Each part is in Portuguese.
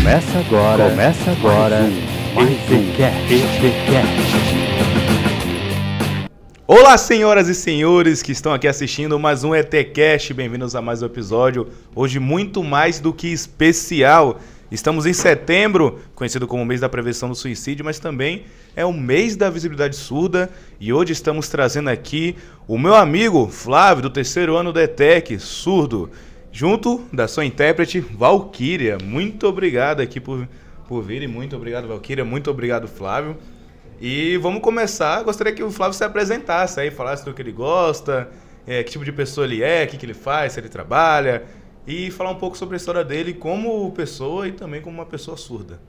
Começa agora, ETCast. Olá, senhoras e senhores que estão aqui assistindo mais um ETCast, bem-vindos a mais um episódio, hoje muito mais do que especial. Estamos em setembro, conhecido como o mês da prevenção do suicídio, mas também é o mês da visibilidade surda e hoje estamos trazendo aqui o meu amigo Flávio, do terceiro ano do ETEC, surdo, junto da sua intérprete Valquíria. Muito obrigado aqui por vir e muito obrigado, Valquíria, muito obrigado, Flávio. E vamos começar, gostaria que o Flávio se apresentasse aí, falasse do que ele gosta, que tipo de pessoa ele é, o que ele faz, se ele trabalha, e falar um pouco sobre a história dele como pessoa e também como uma pessoa surda.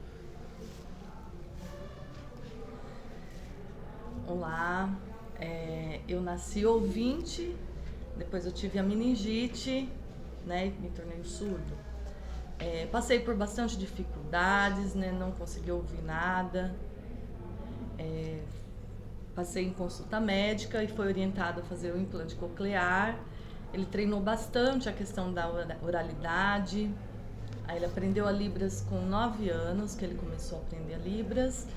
Olá, eu nasci ouvinte, depois eu tive a meningite, né, e me tornei surdo. Passei por bastante dificuldades, né, não consegui ouvir nada. Passei em consulta médica e foi orientado a fazer o implante coclear. Ele treinou bastante a questão da oralidade. Aí ele aprendeu a Libras com 9 anos, que ele começou a aprender a Libras.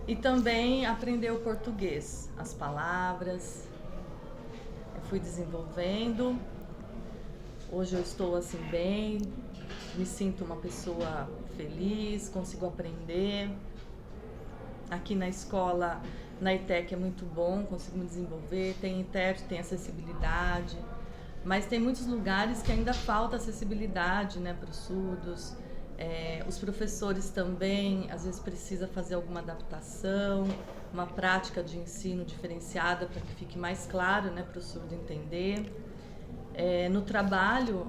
E também aprendeu o português, as palavras. Eu fui desenvolvendo. Hoje eu estou assim bem, me sinto uma pessoa feliz, consigo aprender. Aqui na escola, na ETEC é muito bom, consigo me desenvolver, tem intérprete, tem acessibilidade, mas tem muitos lugares que ainda falta acessibilidade, né, para os surdos. Os professores também, às vezes precisa fazer alguma adaptação, uma prática de ensino diferenciada para que fique mais claro, né, para o surdo entender. No trabalho,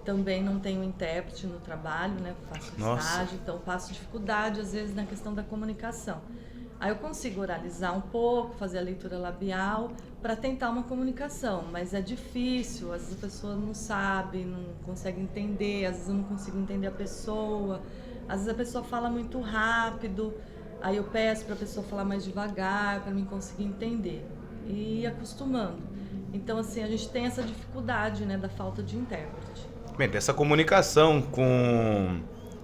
também não tenho intérprete no trabalho, né? Faço estágio, então passo dificuldade às vezes na questão da comunicação. Aí eu consigo oralizar um pouco, fazer a leitura labial para tentar uma comunicação, mas é difícil, às vezes a pessoa não sabe, não consegue entender, às vezes eu não consigo entender a pessoa, às vezes a pessoa fala muito rápido, aí eu peço para a pessoa falar mais devagar para mim conseguir entender e ir acostumando. Então, assim, a gente tem essa dificuldade, né, da falta de intérprete. Bem, dessa comunicação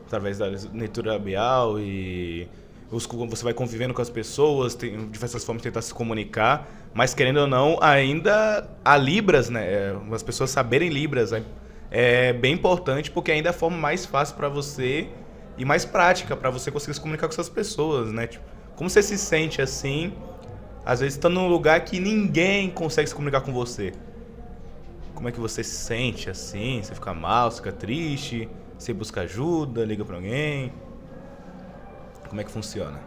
através da leitura labial e você vai convivendo com as pessoas, tem diversas formas de tentar se comunicar, mas querendo ou não, ainda há Libras, né, as pessoas saberem Libras é bem importante, porque ainda é a forma mais fácil para você e mais prática para você conseguir se comunicar com essas pessoas, né, tipo, como você se sente assim, às vezes estando num lugar que ninguém consegue se comunicar com você. Como é que você se sente assim? Você fica mal, você fica triste? Você busca ajuda, liga pra alguém? Como é que funciona?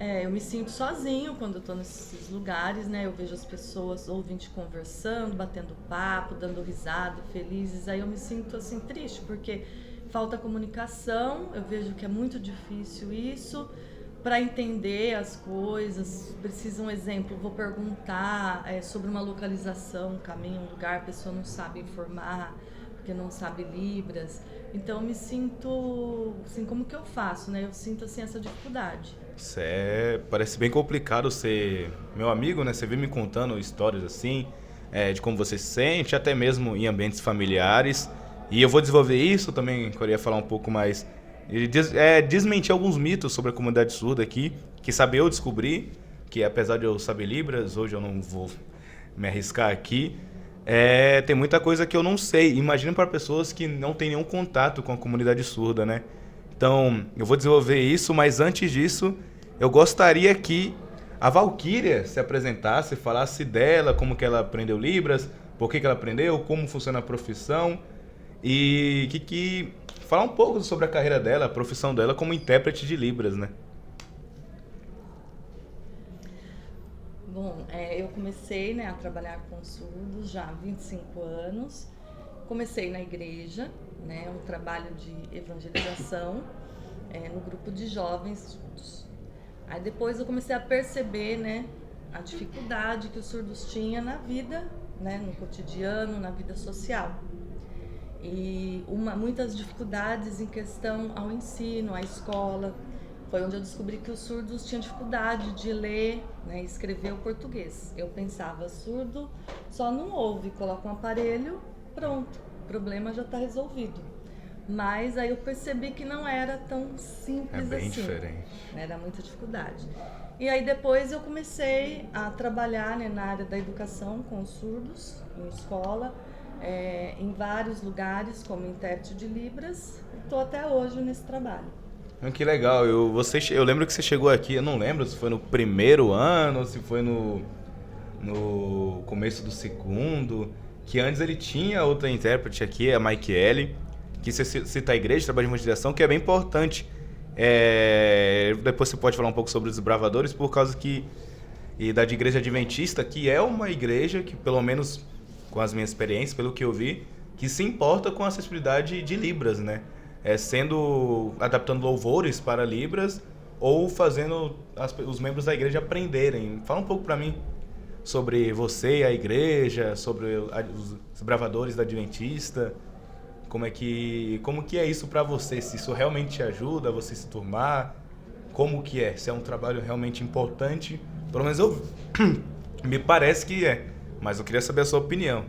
Eu me sinto sozinho quando eu tô nesses lugares, né? Eu vejo as pessoas ouvindo conversando, batendo papo, dando risada, felizes. Aí eu me sinto assim triste, porque falta comunicação, eu vejo que é muito difícil isso. Para entender as coisas, precisa um exemplo, vou perguntar sobre uma localização, um caminho, um lugar, a pessoa não sabe informar, porque não sabe Libras. Então, eu me sinto, assim, como que eu faço, né? Eu sinto, assim, essa dificuldade. Parece bem complicado ser meu amigo, né? Você vem me contando histórias assim, de como você se sente, até mesmo em ambientes familiares. E eu vou desenvolver isso também, queria falar um pouco mais. Ele desmentir alguns mitos sobre a comunidade surda aqui, que sabe eu descobri, que apesar de eu saber Libras, hoje eu não vou me arriscar aqui, tem muita coisa que eu não sei. Imagina para pessoas que não têm nenhum contato com a comunidade surda, né? Então, eu vou desenvolver isso, mas antes disso, eu gostaria que a Valquíria se apresentasse, falasse dela, como que ela aprendeu Libras, por que ela aprendeu, como funciona a profissão e falar um pouco sobre a carreira dela, a profissão dela como intérprete de Libras, né? Bom, eu comecei, né, a trabalhar com surdos já há 25 anos. Comecei na igreja, né, um trabalho de evangelização no grupo de jovens surdos. Aí depois eu comecei a perceber, né, a dificuldade que os surdos tinham na vida, né, no cotidiano, na vida social. E muitas dificuldades em questão ao ensino, à escola. Foi onde eu descobri que os surdos tinham dificuldade de ler, né, e escrever o português. Eu pensava, surdo só não ouve, coloca um aparelho, pronto, o problema já está resolvido. Mas aí eu percebi que não era tão É simples bem assim, diferente. né? Era muita dificuldade. E aí depois eu comecei a trabalhar, né, na área da educação com os surdos, em escola, em vários lugares, como intérprete de Libras, e estou até hoje nesse trabalho. Que legal. Eu lembro que você chegou aqui, eu não lembro se foi no primeiro ano ou se foi no começo do segundo, que antes ele tinha outra intérprete aqui, a Maikiele, que você cita a igreja, trabalho de evangelização, que é bem importante. Depois você pode falar um pouco sobre os desbravadores, por causa que e da de igreja adventista, que é uma igreja que, pelo menos com as minhas experiências, pelo que eu vi, que se importa com a acessibilidade de Libras, né? Adaptando louvores para Libras ou fazendo os membros da igreja aprenderem. Fala um pouco para mim sobre você e a igreja, sobre os desbravadores da Adventista. Como que é isso para você? Se isso realmente te ajuda a você se turmar? Como que é? Se é um trabalho realmente importante? Pelo menos me parece que é. Mas eu queria saber a sua opinião.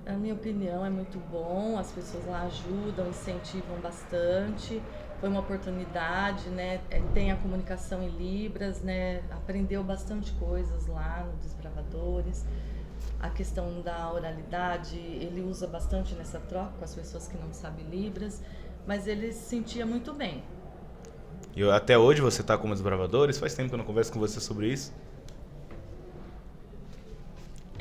A minha opinião é muito bom, as pessoas lá ajudam, incentivam bastante. Foi uma oportunidade, né? Tem a comunicação em Libras, né? Aprendeu bastante coisas lá no Desbravadores. A questão da oralidade, ele usa bastante nessa troca com as pessoas que não sabem Libras, mas ele se sentia muito bem. E até hoje você está como desbravadores? Faz tempo que eu não converso com você sobre isso.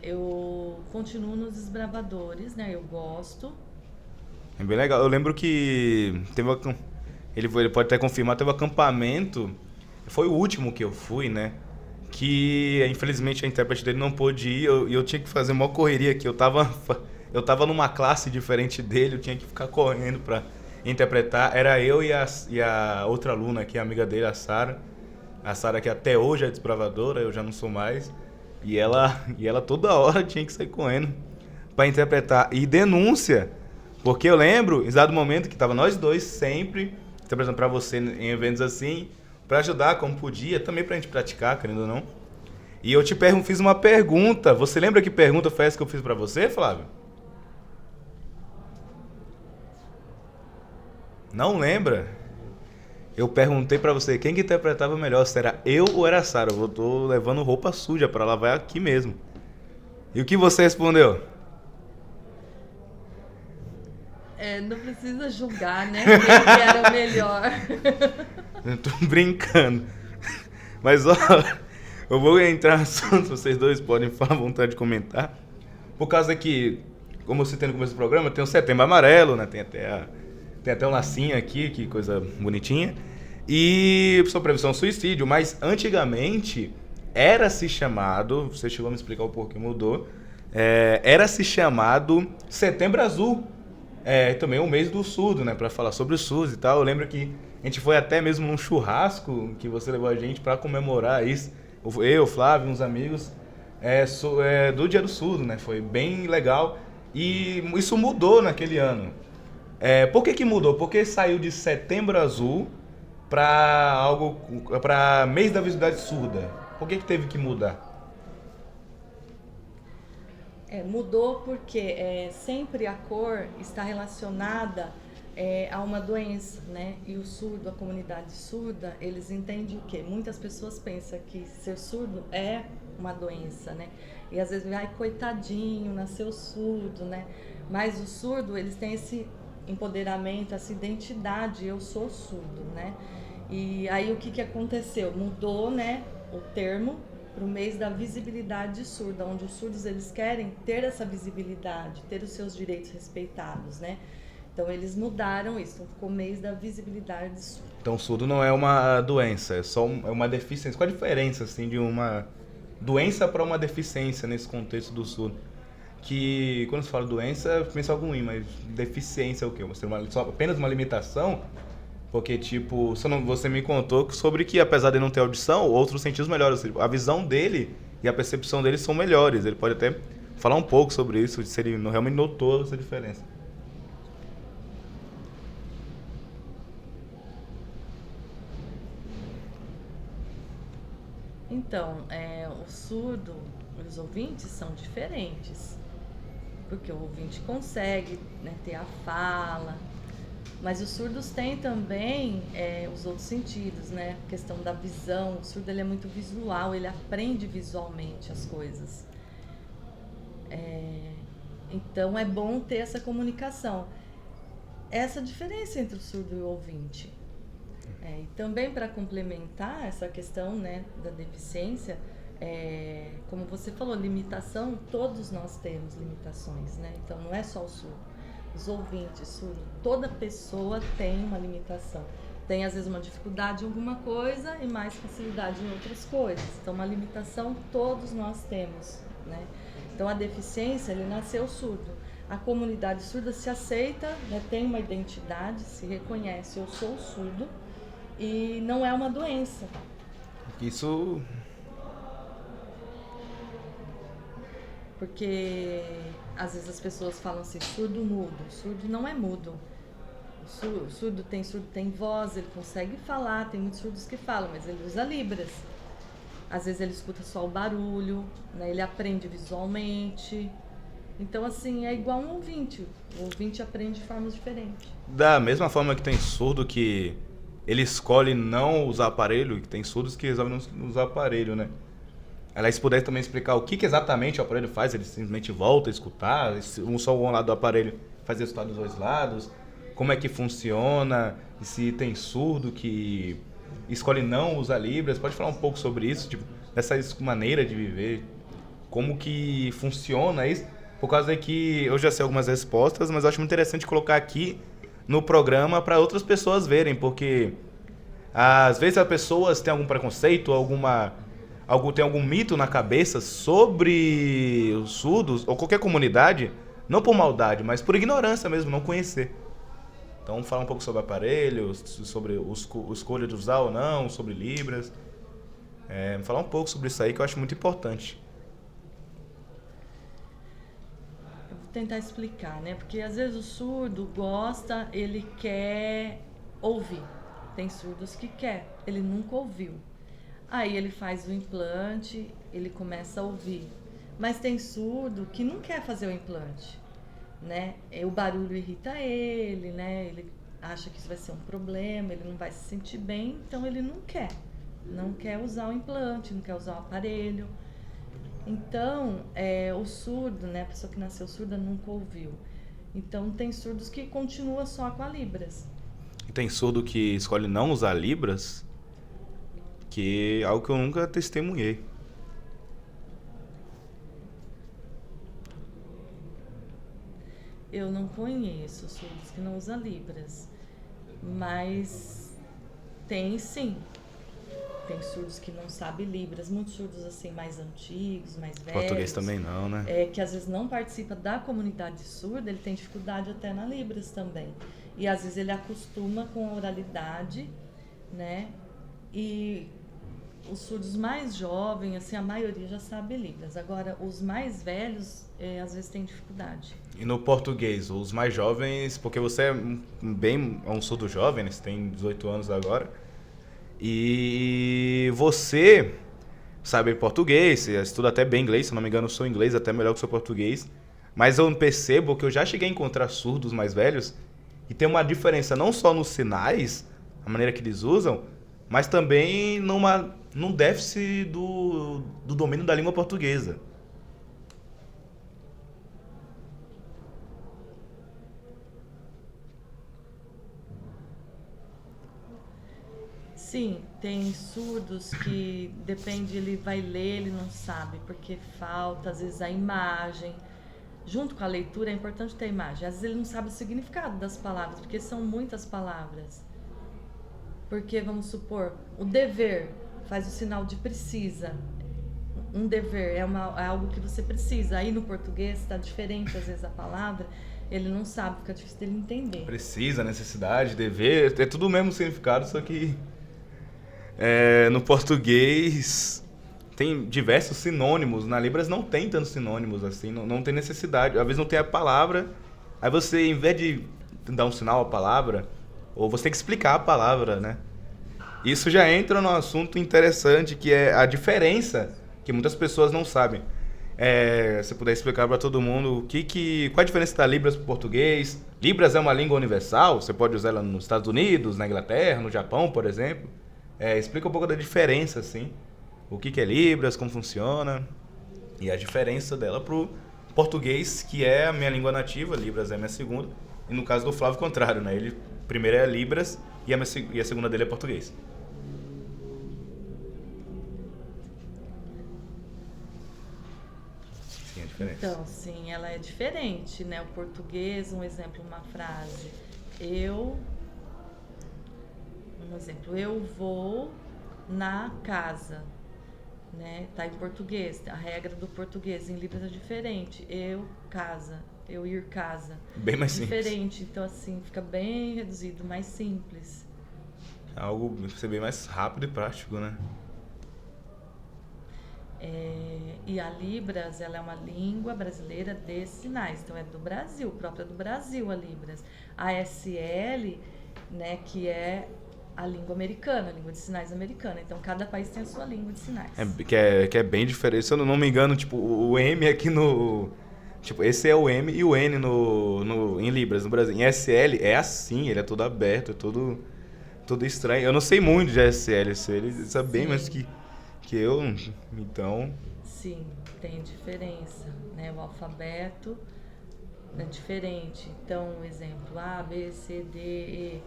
Eu continuo nos Desbravadores, né? Eu gosto. É bem legal. Eu lembro que ele pode até confirmar, teve um acampamento, foi o último que eu fui, né? Que infelizmente a intérprete dele não pôde ir e eu tinha que fazer uma correria aqui. Eu tava numa classe diferente dele, eu tinha que ficar correndo para interpretar. Era eu e a outra aluna que é amiga dele, a Sara. A Sara que até hoje é desbravadora, eu já não sou mais. E ela toda hora tinha que sair correndo para interpretar. E denúncia, porque eu lembro, em dado momento, que tava nós dois sempre interpretando para você em eventos assim, para ajudar como podia, também pra gente praticar, querendo ou não. E eu fiz uma pergunta. Você lembra que pergunta foi essa que eu fiz para você, Flávio? Não lembra? Eu perguntei pra você quem que interpretava melhor, se era eu ou era a Sara. Eu tô levando roupa suja pra lavar aqui mesmo. E o que você respondeu? Não precisa julgar, né? Quem que era o melhor. Eu tô brincando. Mas ó, eu vou entrar no assunto, vocês dois podem falar à vontade de comentar. Por causa que, como eu citei no começo do programa, tem o Setembro Amarelo, né? Tem até um lacinho aqui, que coisa bonitinha. E sobre prevenção ao suicídio, mas antigamente era-se chamado, você chegou a me explicar o porquê mudou, era-se chamado Setembro Azul, também o mês do surdo, né, para falar sobre o SUS e tal. Eu lembro que a gente foi até mesmo num churrasco que você levou a gente para comemorar isso, eu, Flávio, uns amigos, do Dia do Surdo, né, foi bem legal e isso mudou naquele ano. Por que mudou? Porque saiu de Setembro Azul para mês da visibilidade surda. Por que teve que mudar? Mudou porque sempre a cor está relacionada a uma doença, né? E o surdo, a comunidade surda, eles entendem o quê? Muitas pessoas pensam que ser surdo é uma doença, né? E às vezes, ai, coitadinho, nasceu surdo, né? Mas o surdo, eles têm esse empoderamento, essa identidade, eu sou surdo, né? E aí o que aconteceu? Mudou, né, o termo para o mês da visibilidade surda, onde os surdos eles querem ter essa visibilidade, ter os seus direitos respeitados, né? Então eles mudaram isso, então ficou mês da visibilidade surda. Então surdo não é uma doença, é só uma deficiência. Qual a diferença assim de uma doença para uma deficiência nesse contexto do surdo? Que quando se fala doença, pensa algo ruim, mas deficiência é o quê? Apenas uma limitação? Porque, tipo, você me contou sobre que, apesar de não ter audição, outros sentidos melhores. A visão dele e a percepção dele são melhores. Ele pode até falar um pouco sobre isso, se ele realmente notou essa diferença. Então, o surdo, os ouvintes são diferentes. porque o ouvinte consegue, né, ter a fala, mas os surdos têm também os outros sentidos, né? A questão da visão, o surdo ele é muito visual, ele aprende visualmente as coisas. Então é bom ter essa comunicação. Essa diferença entre o surdo e o ouvinte. E também para complementar essa questão, né, da deficiência, como você falou, limitação, todos nós temos limitações, né? Então não é só o surdo. Os ouvintes, surdo, toda pessoa tem uma limitação. Tem às vezes uma dificuldade em alguma coisa e mais facilidade em outras coisas. Então uma limitação todos nós temos, né? Então a deficiência, ele nasceu surdo. A comunidade surda se aceita, né, tem uma identidade, se reconhece, eu sou surdo, e não é uma doença. Isso... Porque às vezes as pessoas falam assim, surdo mudo. Surdo não é mudo. O surdo tem voz, ele consegue falar, tem muitos surdos que falam, mas ele usa libras. Às vezes ele escuta só o barulho, né, ele aprende visualmente. Então, assim, é igual um ouvinte. O ouvinte aprende de formas diferentes. Da mesma forma que tem surdo que ele escolhe não usar aparelho, que tem surdos que resolvem não usar aparelho, né? Aliás, se puder também explicar o que exatamente o aparelho faz, ele simplesmente volta a escutar, só um lado do aparelho faz escutar dos dois lados, como é que funciona, e se tem surdo que escolhe não usar libras, pode falar um pouco sobre isso, tipo, dessa maneira de viver, como que funciona isso, por causa que eu já sei algumas respostas, mas eu acho muito interessante colocar aqui no programa para outras pessoas verem, porque às vezes as pessoas têm algum preconceito, tem algum mito na cabeça sobre os surdos, ou qualquer comunidade, não por maldade, mas por ignorância mesmo, não conhecer. Então, falar um pouco sobre aparelhos, sobre escolha de usar ou não, sobre libras. Falar um pouco sobre isso aí que eu acho muito importante. Eu vou tentar explicar, né? Porque às vezes o surdo gosta, ele quer ouvir. Tem surdos que quer, ele nunca ouviu. Aí ele faz o implante, ele começa a ouvir. Mas tem surdo que não quer fazer o implante, né? O barulho irrita ele, né? Ele acha que isso vai ser um problema, ele não vai se sentir bem, então ele não quer usar o implante, não quer usar o aparelho. Então, o surdo, né? A pessoa que nasceu surda nunca ouviu. Então tem surdos que continuam só com a libras. E tem surdo que escolhe não usar libras, que é algo que eu nunca testemunhei. Eu não conheço surdos que não usam libras, mas tem sim. Tem surdos que não sabem libras, muitos surdos assim mais antigos, mais velhos. Português também não, né? Que às vezes não participa da comunidade surda, ele tem dificuldade até na libras também. E às vezes ele acostuma com a oralidade, né? E os surdos mais jovens, assim, a maioria já sabe libras. Agora, os mais velhos, às vezes tem dificuldade. E no português, os mais jovens, porque você é um surdo jovem, né? Você tem 18 anos agora. E você sabe português, você estuda até bem inglês, se não me engano, eu sou inglês até melhor que o seu português. Mas eu percebo que eu já cheguei a encontrar surdos mais velhos e tem uma diferença não só nos sinais, a maneira que eles usam, mas também num déficit do domínio da língua portuguesa. Sim, tem surdos que depende, ele vai ler, ele não sabe, porque falta às vezes a imagem. Junto com a leitura é importante ter a imagem. Às vezes ele não sabe o significado das palavras, porque são muitas palavras. Porque, vamos supor, o dever faz o sinal de precisa. Um dever é algo que você precisa. Aí no português está diferente, às vezes, a palavra. Ele não sabe, fica difícil dele entender. Precisa, necessidade, dever, é tudo o mesmo significado, só que no português tem diversos sinônimos. Na Libras não tem tantos sinônimos assim, não tem necessidade. Às vezes não tem a palavra, aí você, em vez de dar um sinal à palavra, ou você tem que explicar a palavra, né? Isso já entra num assunto interessante, que é a diferença que muitas pessoas não sabem. Se puder explicar para todo mundo qual a diferença da Libras para o português. Libras é uma língua universal, você pode usar ela nos Estados Unidos, na Inglaterra, no Japão, por exemplo. Explica um pouco da diferença, assim. O que é Libras, como funciona e a diferença dela para o português, que é a minha língua nativa, Libras é a minha segunda. E no caso do Flávio, o contrário, né? Ele primeiro é Libras e a segunda dele é português. Sim, a diferença. Então, sim, ela é diferente, né? O português, um exemplo, uma frase. Eu vou na casa, né? Tá em português. A regra do português em Libras é diferente. Eu, casa. Eu ir casa. Bem mais simples. Diferente. Então, assim, fica bem reduzido, mais simples. Algo ser bem mais rápido e prático, né? E a Libras, ela é uma língua brasileira de sinais. Então, é do Brasil, própria do Brasil a Libras. A SL, né, que é a língua americana, a língua de sinais americana. Então, cada país tem a sua língua de sinais. Que é bem diferente. Se eu não me engano, tipo, o M aqui no... Tipo, esse é o M e o N em Libras, no Brasil. Em SL é assim, ele é todo aberto, é tudo estranho. Eu não sei muito de SL, ele sabe bem mais que eu, então... Sim, tem diferença, né? O alfabeto é diferente. Então, exemplo, A, B, C, D, E,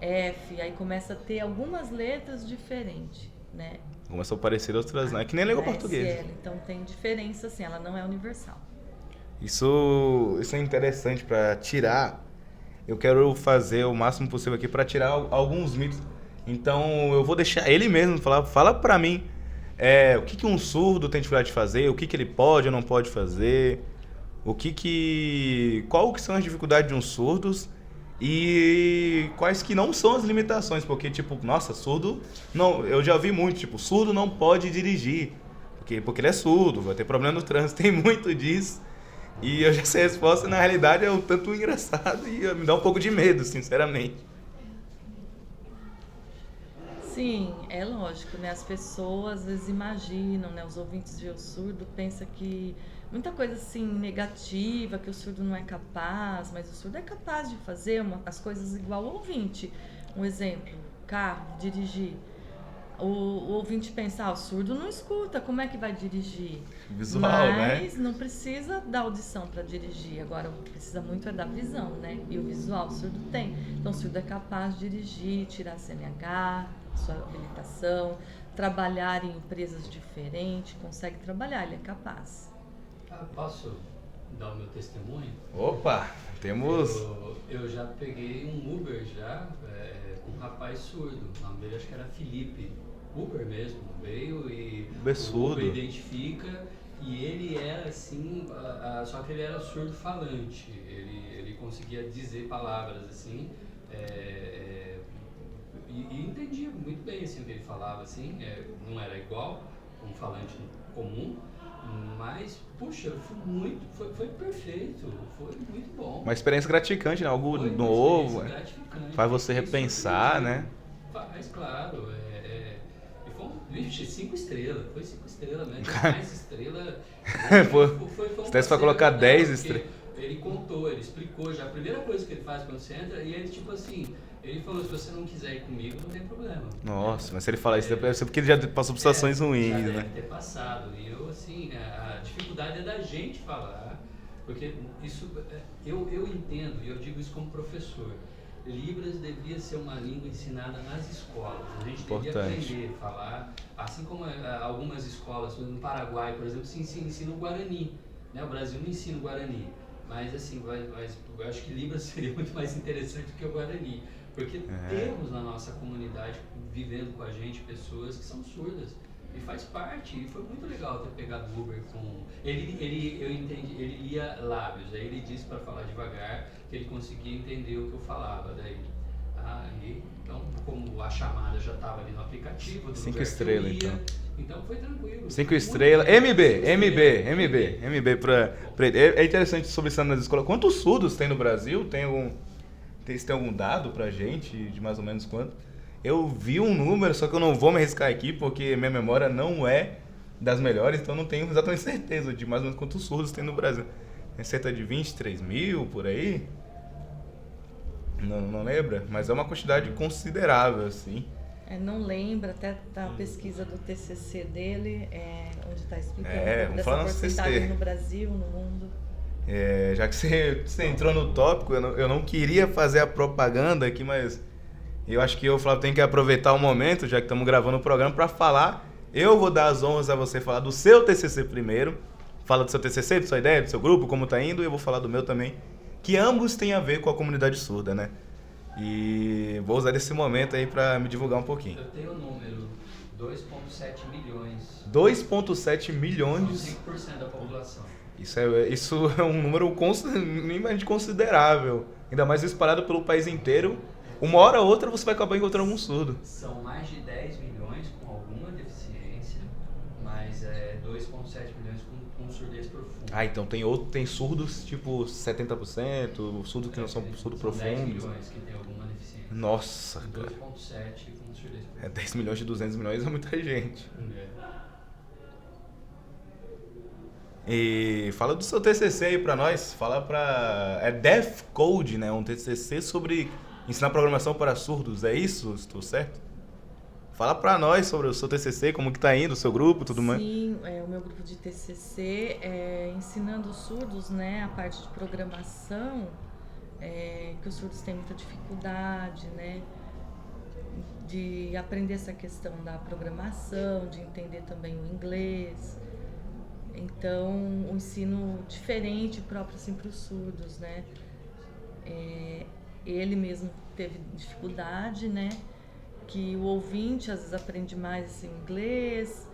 F, aí começa a ter algumas letras diferentes, né? Começam a aparecer outras, não é que nem a língua portuguesa. Então tem diferença, assim, ela não é universal. Isso é interessante para tirar. Eu quero fazer o máximo possível aqui para tirar alguns mitos. Então eu vou deixar ele mesmo falar. Fala para mim o que um surdo tem dificuldade de fazer, o que ele pode ou não pode fazer, qual que são as dificuldades de uns surdos e quais que não são as limitações, porque tipo, nossa, surdo não, eu já ouvi muito, tipo, surdo não pode dirigir, porque ele é surdo, vai ter problema no trânsito, tem muito disso. E eu já sei a resposta, e na realidade é um tanto engraçado e me dá um pouco de medo, sinceramente. Sim, é lógico, né? As pessoas às vezes imaginam, né? Os ouvintes de o surdo pensam que muita coisa assim negativa, que o surdo não é capaz, mas o surdo é capaz de fazer as coisas igual ao ouvinte. Um exemplo, carro, dirigir. O ouvinte pensa, o surdo não escuta, como é que vai dirigir? Visual, né? Mas não precisa da audição para dirigir, agora precisa muito da visão, né? E o visual o surdo tem. Então o surdo é capaz de dirigir, tirar CNH, sua habilitação, trabalhar em empresas diferentes, consegue trabalhar, ele é capaz. Posso dar o meu testemunho? Opa, temos... Eu já peguei um Uber com um rapaz surdo, o nome dele acho que era Felipe. Uber mesmo, veio e o Uber identifica e ele era assim, só que ele era surdo falante, ele conseguia dizer palavras assim, e entendia muito bem assim, o que ele falava, assim, não era igual um falante comum, mas, puxa, foi perfeito, foi muito bom. Uma experiência gratificante, né? Algo novo, faz você repensar, né? Faz, claro, Vixe, 5 estrelas, foi 5 estrelas mesmo, mais estrela. Se desse pra colocar 10 estrelas. Ele contou, ele explicou já. A primeira coisa que ele faz quando você entra, e ele tipo assim, ele falou, se você não quiser ir comigo, não tem problema. Nossa, mas se ele falar isso, deve ser porque ele já passou por situações ruins, já né? Deve ter passado. E eu, assim, a dificuldade é da gente falar, porque isso, eu entendo, e eu digo isso como professor. Libras devia ser uma língua ensinada nas escolas. A gente devia aprender a falar, assim como algumas escolas, no Paraguai, por exemplo, se ensina o Guarani. Né? O Brasil não ensina o Guarani, mas assim, eu acho que Libras seria muito mais interessante do que o Guarani, porque temos na nossa comunidade, vivendo com a gente, pessoas que são surdas. E faz parte, e foi muito legal ter pegado o Uber com... eu entendi, ele lia lábios, aí ele disse para falar devagar que ele conseguia entender o que eu falava, daí... então, como a chamada já estava ali no aplicativo... 5 estrelas, então. Então foi tranquilo. 5 estrelas, MB pra ele. É interessante sobre isso nas escolas. Quantos surdos tem no Brasil? Tem algum dado pra gente de mais ou menos quanto? Eu vi um número, só que eu não vou me arriscar aqui, porque minha memória não é das melhores, então não tenho exatamente certeza de mais ou menos quantos surdos tem no Brasil. Tem cerca de 23 mil, por aí? Não lembra? Mas é uma quantidade considerável, assim. Não lembra, até a pesquisa do TCC dele, onde está explicando vamos dessa falar no porcentagem TCC. no Brasil, no mundo. Já que você entrou no tópico, eu não queria fazer a propaganda aqui, mas eu acho que eu, Flávio, tenho que aproveitar o momento, já que estamos gravando o programa, para falar. Eu vou dar as honras a você falar do seu TCC primeiro. Fala do seu TCC, da sua ideia, do seu grupo, como está indo, e eu vou falar do meu também, que ambos têm a ver com a comunidade surda, né? E vou usar esse momento aí para me divulgar um pouquinho. Eu tenho o número 2,7 milhões. 2,7 milhões. São 5% da população. Isso é um número minimamente considerável. Ainda mais espalhado pelo país inteiro. Uma hora ou outra você vai acabar encontrando algum surdo. São mais de 10 milhões com alguma deficiência, mas 2,7 milhões com surdez profunda. Então tem surdos tipo 70%, surdos que não são surdo profundos. 10 milhões que tem alguma deficiência. Nossa, cara. 2,7 com surdez profunda. 10 milhões de 200 milhões é muita gente. E fala do seu TCC aí pra nós. Fala pra... É Deaf Code, né? Um TCC sobre ensinar programação para surdos. É isso? Estou certo? Fala pra nós sobre o seu TCC, como que tá indo, o seu grupo, tudo mais. Sim, o meu grupo de TCC é ensinando os surdos, né, a parte de programação, que os surdos têm muita dificuldade, né, de aprender essa questão da programação, de entender também o inglês. Então, um ensino diferente próprio assim para os surdos, né. Ele mesmo teve dificuldade, né, que o ouvinte às vezes aprende mais assim, inglês,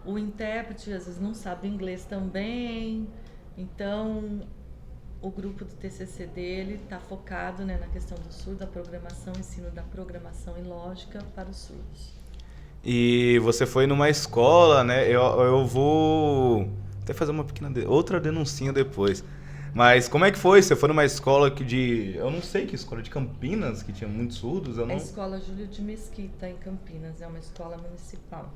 o intérprete às vezes não sabe inglês também. Então, o grupo do TCC dele está focado, né, na questão do surdo, da programação, ensino da programação e lógica para os surdos. E você foi numa escola, né? Eu vou até fazer uma pequena outra denuncinha depois. Mas como é que foi? Você foi numa escola eu não sei que escola, de Campinas, que tinha muitos surdos? A Escola Júlio de Mesquita, em Campinas, é uma escola municipal.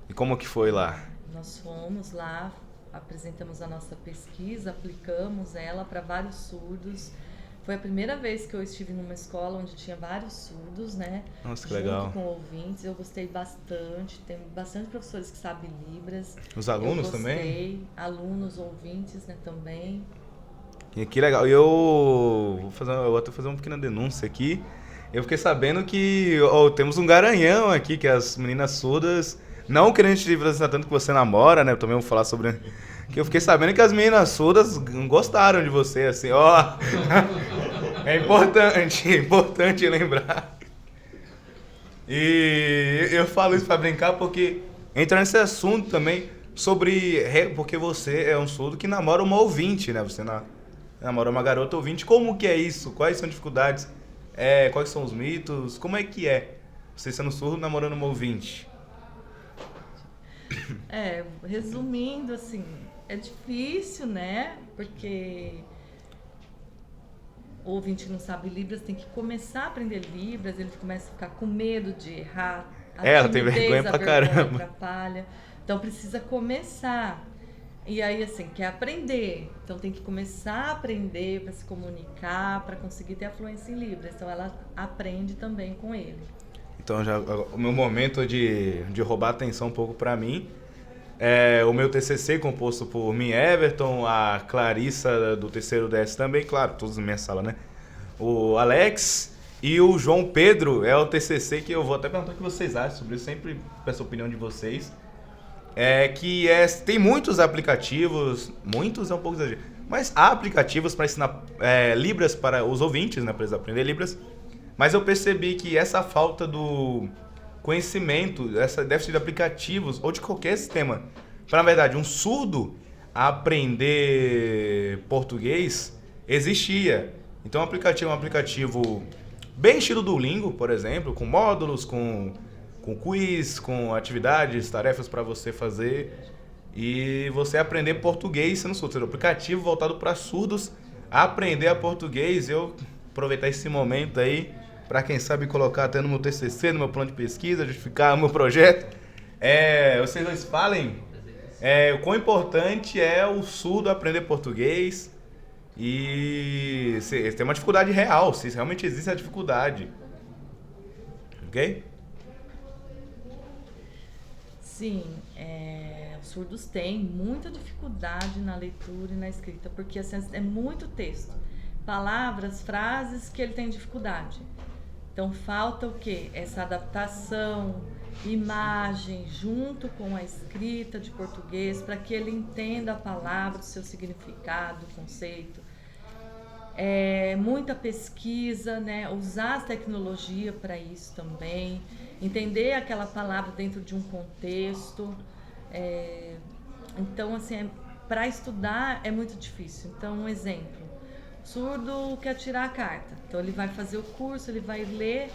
E como que foi lá? Nós fomos lá, apresentamos a nossa pesquisa, aplicamos ela para vários surdos. Foi a primeira vez que eu estive numa escola onde tinha vários surdos, né? Nossa, que junto legal. Com ouvintes. Eu gostei bastante. Tem bastante professores que sabem Libras. Os alunos também? Alunos, ouvintes, né, também. E que legal. Eu vou até fazer uma pequena denúncia aqui. Eu fiquei sabendo que temos um garanhão aqui, que as meninas surdas, não querendo te apresentar tanto que você namora, né? Eu também vou falar sobre... Que eu fiquei sabendo que as meninas surdas gostaram de você, assim, ó. É importante lembrar. E eu falo isso pra brincar porque entra nesse assunto também porque você é um surdo que namora uma ouvinte, né? Você namora uma garota ouvinte. Como que é isso? Quais são as dificuldades? Quais são os mitos? Como é que é você sendo surdo namorando uma ouvinte? Resumindo, assim, é difícil, né? Porque o ouvinte que não sabe Libras tem que começar a aprender Libras, ele começa a ficar com medo de errar. Ela tem vergonha pra caramba. Atrapalha. Então precisa começar. E aí, assim, quer aprender. Então tem que começar a aprender para se comunicar, para conseguir ter a fluência em Libras. Então ela aprende também com ele. Então o meu momento de roubar a atenção um pouco para mim o meu TCC composto por mim, Everton, a Clarissa do terceiro DS também, claro, todos na minha sala, né? O Alex e o João Pedro é o TCC que eu vou até perguntar o que vocês acham sobre isso, sempre peço a opinião de vocês. Tem muitos aplicativos, muitos é um pouco exagero, mas há aplicativos para ensinar Libras para os ouvintes, né, para eles aprenderem Libras. Mas eu percebi que essa falta do conhecimento, essa déficit de aplicativos ou de qualquer sistema, para na verdade um surdo aprender português existia. Então o aplicativo é um aplicativo bem estilo Duolingo, por exemplo, com módulos, com quiz, com atividades, tarefas para você fazer e você aprender português sendo surdo. Um aplicativo voltado para surdos aprender a português. Eu aproveitar esse momento aí para quem sabe colocar até no meu TCC, no meu plano de pesquisa, justificar o meu projeto. Vocês dois falem o quão importante é o surdo aprender português e se tem uma dificuldade real, se realmente existe a dificuldade. Ok? Sim, os surdos têm muita dificuldade na leitura e na escrita, porque assim, é muito texto. Palavras, frases que ele tem dificuldade. Então falta o quê? Essa adaptação, imagem, junto com a escrita de português, para que ele entenda a palavra, o seu significado, o conceito. Muita pesquisa, né? Usar a tecnologia para isso também, entender aquela palavra dentro de um contexto. Então, assim, para estudar é muito difícil. Então, um exemplo. Surdo quer tirar a carta, então ele vai fazer o curso, ele vai ler,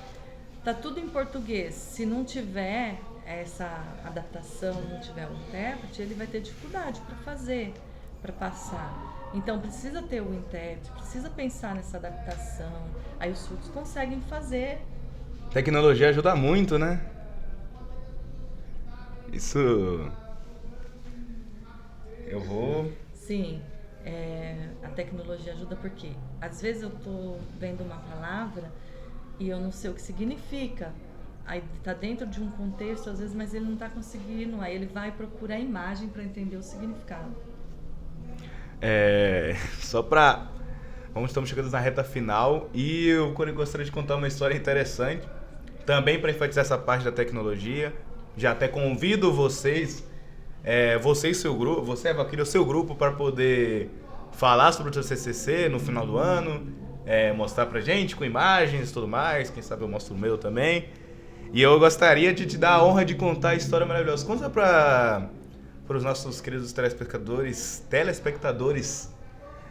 tá tudo em português. Se não tiver essa adaptação, não tiver o intérprete, ele vai ter dificuldade para fazer, para passar. Então precisa ter o intérprete, precisa pensar nessa adaptação. Aí os surdos conseguem fazer. Tecnologia ajuda muito, né? Isso... Eu vou... Sim. A tecnologia ajuda porque às vezes eu estou vendo uma palavra e eu não sei o que significa. Aí está dentro de um contexto, às vezes, mas ele não está conseguindo. Aí ele vai procurar a imagem para entender o significado. Só para... Estamos chegando na reta final e eu gostaria de contar uma história interessante. Também para enfatizar essa parte da tecnologia. Já até convido vocês... você e seu grupo, você, Eva, queria o seu grupo para poder falar sobre o seu CCC no final do ano, mostrar pra gente com imagens e tudo mais, quem sabe eu mostro o meu também. E eu gostaria de te dar a honra de contar a história maravilhosa. Conta para os nossos queridos telespectadores,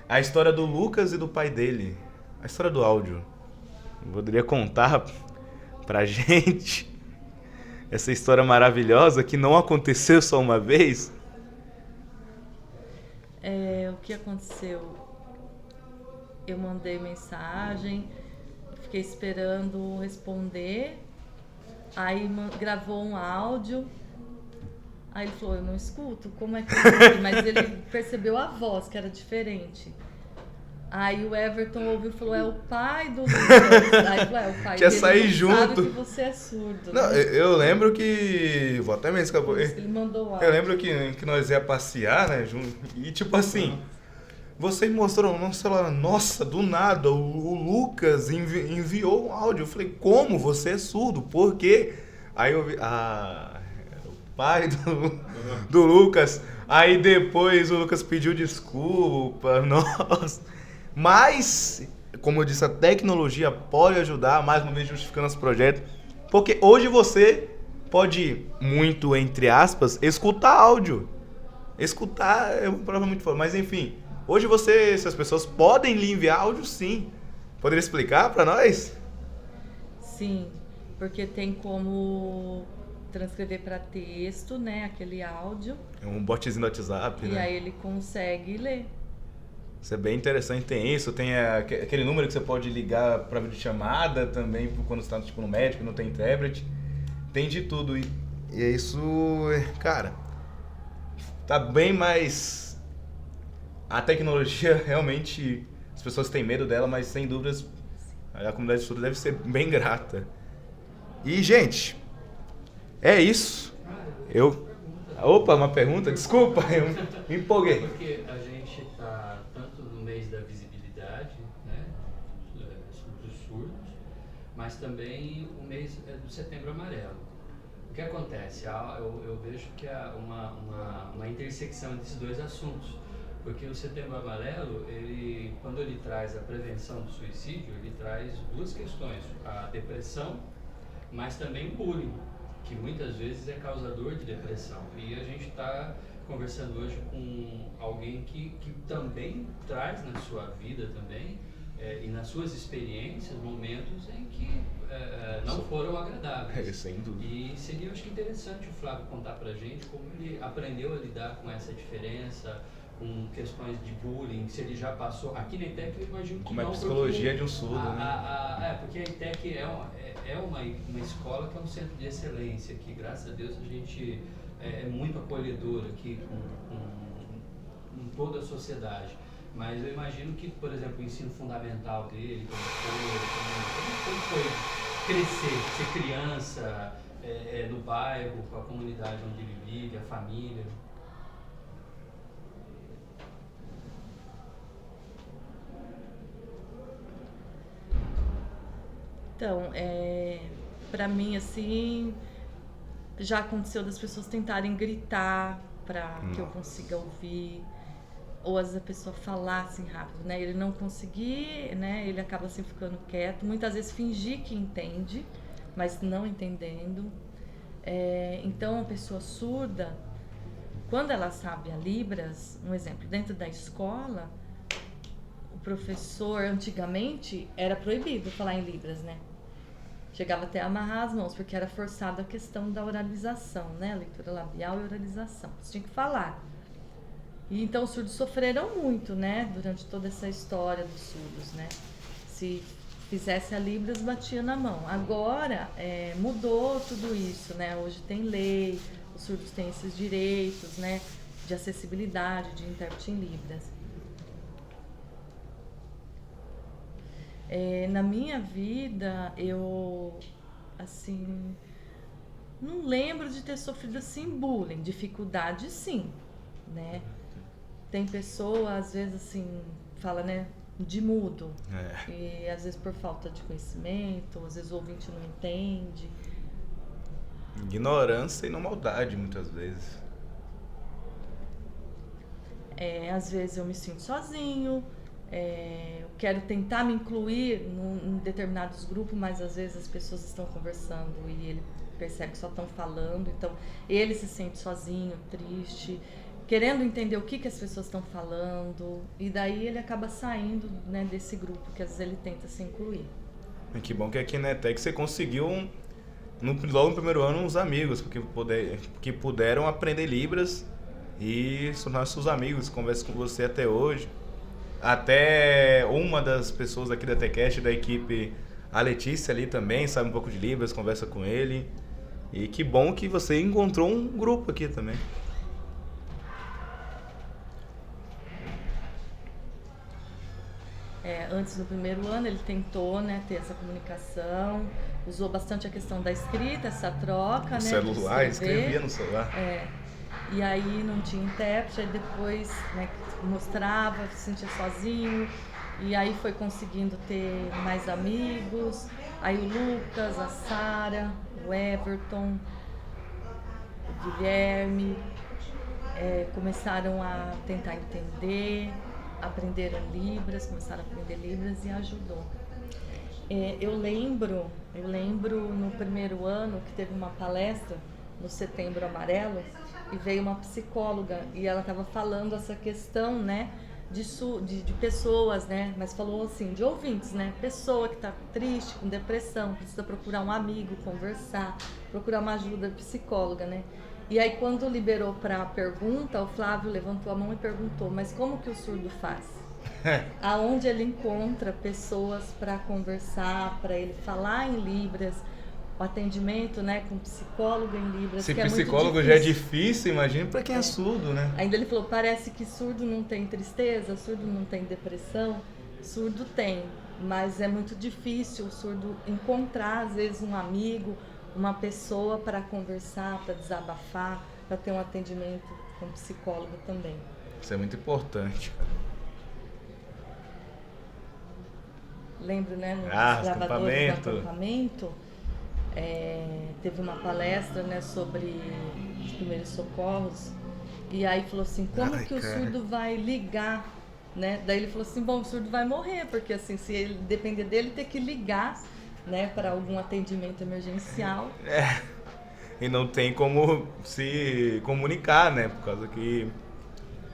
a história do Lucas e do pai dele, a história do áudio. Poderia contar pra gente essa história maravilhosa que não aconteceu só uma vez? O que aconteceu? Eu mandei mensagem, fiquei esperando responder, aí gravou um áudio, aí ele falou, eu não escuto, como é que eu escuto? Mas ele percebeu a voz, que era diferente. Aí o Everton ouviu e falou, é o pai do Lucas. Aí falou, o pai Quer dele sair não junto. sabe que você é surdo. Não, né? eu lembro que... Vou até mesmo escapar. Ele mandou o áudio. Eu lembro que nós ia passear, né? E tipo assim, vocês mostraram no celular, nossa, do nada, o Lucas enviou um áudio. Eu falei, como? Você é surdo? Por quê? Aí eu vi, o pai do Lucas. Aí depois o Lucas pediu desculpa, nossa. Mas, como eu disse, a tecnologia pode ajudar, mais uma vez justificando nosso projeto, porque hoje você pode, muito entre aspas, escutar áudio. Escutar é uma palavra muito forte, mas enfim, hoje essas pessoas podem lhe enviar áudio sim. Poderia explicar para nós? Sim, porque tem como transcrever para texto, né, aquele áudio. É um botzinho do WhatsApp, e né? aí ele consegue ler. Isso é bem interessante, tem isso, tem aquele número que você pode ligar para videochamada também, quando você está tipo, no médico, não tem intérprete, tem de tudo. E é isso, cara, tá bem mais... A tecnologia realmente, as pessoas têm medo dela, mas sem dúvidas a comunidade de estudo deve ser bem grata. E, gente, é isso. Opa, uma pergunta? Desculpa, eu me empolguei. Porque a gente está tanto no mês da visibilidade, né, dos surdos, mas também o mês do Setembro Amarelo. O que acontece? Eu vejo que há uma intersecção entre esses dois assuntos. Porque o Setembro Amarelo, quando ele traz a prevenção do suicídio, ele traz duas questões. A depressão, mas também o bullying, que muitas vezes é causador de depressão. E a gente está conversando hoje com alguém que também traz na sua vida também, e nas suas experiências, momentos em que não foram agradáveis. Sem dúvida. E seria, eu acho que interessante o Flávio contar pra gente como ele aprendeu a lidar com essa diferença, com questões de bullying, se ele já passou. Aqui na ITEC eu imagino que como não. Como é a psicologia de um surdo, né? Porque a ITEC é uma escola que é um centro de excelência, que graças a Deus a gente é muito acolhedor aqui com toda a sociedade. Mas eu imagino que, por exemplo, o ensino fundamental dele, como foi crescer, ser criança no bairro, com a comunidade onde ele vive, a família. Então, para mim, assim, já aconteceu das pessoas tentarem gritar para que eu consiga ouvir, ou às vezes a pessoa falar assim rápido, né? Ele não conseguir, né? Ele acaba assim ficando quieto, muitas vezes fingir que entende, mas não entendendo. Então, a pessoa surda, quando ela sabe a Libras, um exemplo, dentro da escola, o professor, antigamente, era proibido falar em Libras, né? Chegava até a amarrar as mãos, porque era forçado a questão da oralização, né? Leitura labial e oralização. Você tinha que falar. E então os surdos sofreram muito, né? Durante toda essa história dos surdos, né? Se fizesse a Libras, batia na mão. Agora, mudou tudo isso, né? Hoje tem lei, os surdos têm esses direitos, né? De acessibilidade, de intérprete em Libras. Na minha vida, eu, assim, não lembro de ter sofrido, assim, bullying. Dificuldade, sim, né? Tem pessoa, às vezes, assim, fala, né, de mudo. E, às vezes, por falta de conhecimento, às vezes o ouvinte não entende. Ignorância e não maldade, muitas vezes. Às vezes eu me sinto sozinho. Eu quero tentar me incluir em determinados grupos, mas às vezes as pessoas estão conversando e ele percebe que só estão falando, então ele se sente sozinho, triste, querendo entender o que as pessoas estão falando, e daí ele acaba saindo, né, desse grupo que às vezes ele tenta se incluir. Que bom que aqui na ETEC você conseguiu, logo no primeiro ano, uns amigos que puderam aprender Libras e se tornar seus amigos, conversam com você até hoje. Até uma das pessoas aqui da TechCast, da equipe, a Letícia ali também, sabe um pouco de Libras, conversa com ele. E que bom que você encontrou um grupo aqui também. Antes do primeiro ano ele tentou, né, ter essa comunicação, usou bastante a questão da escrita, essa troca, né, celular, escrevia no celular. E aí não tinha intérprete, aí depois, né, mostrava, se sentia sozinho, e aí foi conseguindo ter mais amigos, aí o Lucas, a Sara, o Everton, o Guilherme, começaram a tentar entender, aprenderam Libras, começaram a aprender Libras e ajudou. Eu lembro no primeiro ano que teve uma palestra no Setembro Amarelo e veio uma psicóloga e ela estava falando essa questão, né, de pessoas, né, mas falou assim, de ouvintes, né, pessoa que está triste, com depressão, precisa procurar um amigo, conversar, procurar uma ajuda psicóloga, né. E aí quando liberou para a pergunta, o Flávio levantou a mão e perguntou, mas como que o surdo faz? Aonde ele encontra pessoas para conversar, para ele falar em Libras, o atendimento, né, com psicólogo em Libras. Se que psicólogo já é difícil, imagina para quem é surdo, né? Ainda ele falou, parece que surdo não tem tristeza, surdo não tem depressão. Surdo tem, mas é muito difícil o surdo encontrar, às vezes, um amigo, uma pessoa para conversar, para desabafar, para ter um atendimento com psicólogo também. Isso é muito importante, cara. Lembro, né, nos gravadores do acampamento, teve uma palestra, né, sobre os primeiros socorros, e aí falou assim, como que o surdo vai ligar, né? Daí ele falou assim, bom, o surdo vai morrer, porque assim, se ele depender dele, ter que ligar, né, para algum atendimento emergencial. E não tem como se comunicar, né, por causa que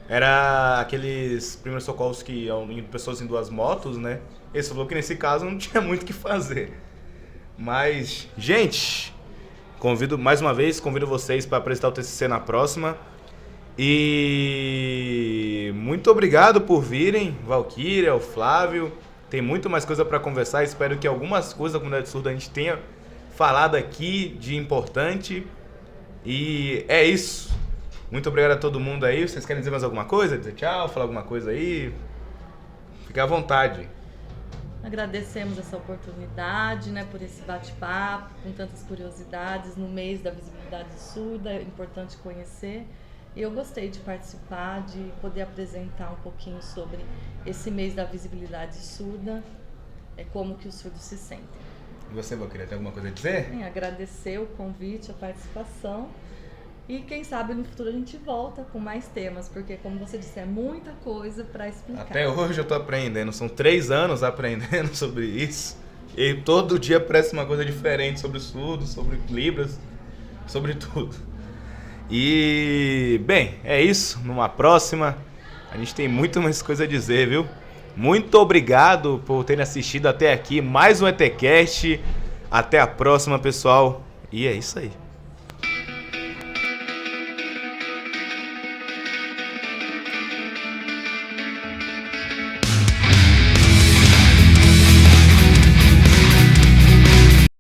era aqueles primeiros socorros que iam pessoas em duas motos, né? Ele falou que nesse caso não tinha muito o que fazer. Mas, gente, mais uma vez, convido vocês para apresentar o TCC na próxima. E muito obrigado por virem, Valquíria, o Flávio. Tem muito mais coisa para conversar. Espero que algumas coisas da comunidade surda a gente tenha falado aqui de importante. E é isso. Muito obrigado a todo mundo aí. Vocês querem dizer mais alguma coisa? Dizer tchau, falar alguma coisa aí? Fique à vontade. Agradecemos essa oportunidade, né, por esse bate-papo, com tantas curiosidades, no mês da visibilidade surda, é importante conhecer. E eu gostei de participar, de poder apresentar um pouquinho sobre esse mês da visibilidade surda, como que os surdos se sentem. E você, Valquíria, tem alguma coisa a dizer? Sim, agradecer o convite, a participação. E quem sabe no futuro a gente volta com mais temas, porque como você disse, é muita coisa para explicar. Até hoje eu tô aprendendo, são 3 anos aprendendo sobre isso. E todo dia aparece uma coisa diferente sobre surdos, sobre Libras, sobre tudo. E, bem, é isso. Numa próxima, a gente tem muito mais coisa a dizer, viu? Muito obrigado por terem assistido até aqui. Mais um ETCast. Até a próxima, pessoal. E é isso aí.